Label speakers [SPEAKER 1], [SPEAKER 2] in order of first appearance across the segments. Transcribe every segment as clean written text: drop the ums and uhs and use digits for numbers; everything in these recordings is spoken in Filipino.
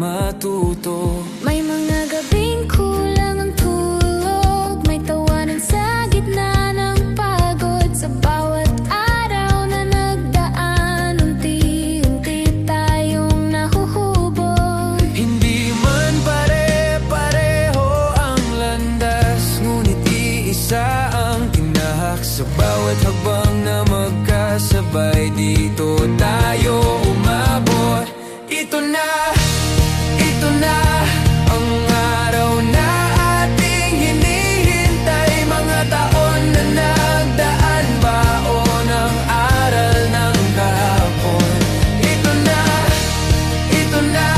[SPEAKER 1] matuto.
[SPEAKER 2] May mga gabing kulang ang tulog, may tawanan sa gitna ng pagod. Sa bawat araw na nagdaan, unti-unti tayong nahuhubog.
[SPEAKER 1] Hindi man pare-pareho ang landas, ngunit iisa ang tinahak. Sa bawat hakbang na magkasabay, dito tayo umabot. Ito na ang araw na ating hinihintay. Mga taon na nagdaan, baon ang aral ng kahapon. Ito na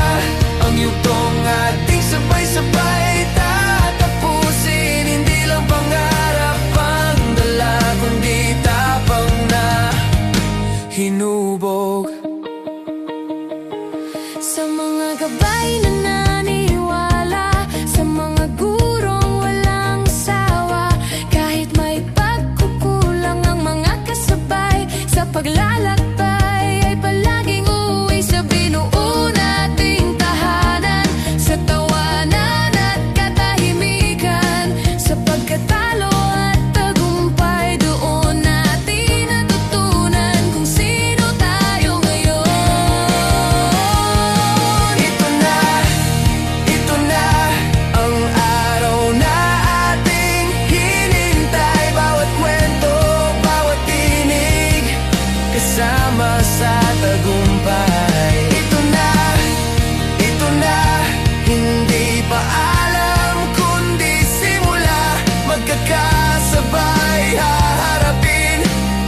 [SPEAKER 1] ang yugtong ating sabay-sabay tatapusin. Hindi lang pangarap ang dala, kundi tapang na hinubog.
[SPEAKER 2] Sa mga gabay na naniwala, sa mga gurong walang sawa, kahit may pagkukulang ang mga kasabay, sa paglalakbay ay palaging uwi sa binuo nating tahanan. Sa tawanan at katahimikan, sa pagkatalo at tagumpay, doon natin natutunan kung sino tayo ngayon.
[SPEAKER 1] Ito na ang araw na ating hinintay. Bawat kwento, bawat tinig, kasama sa tagumpay. Ito na, hindi pa alam kundi simula. Magkakasabay haharapin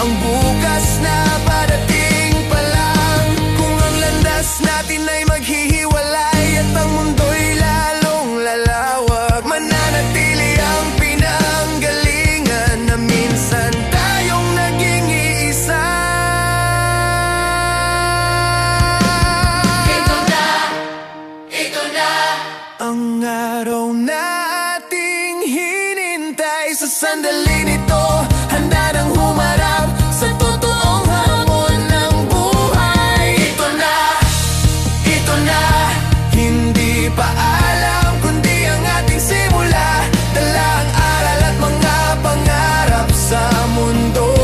[SPEAKER 1] ang bukas na parating pa lang. Kung ang landas natin ay maghihiwalay at ang mundo'y lalong lalawak, mananatili ang pinanggalingan na minsan tayong naging iisa. Ito na ang araw na ating hinintay. Sa sandaling ito, handa nang humarap sa totoong hamon ng buhay. Ito na, hindi pa alam kundi ang ating simula. Dala ang aral at mga pangarap sa mundo.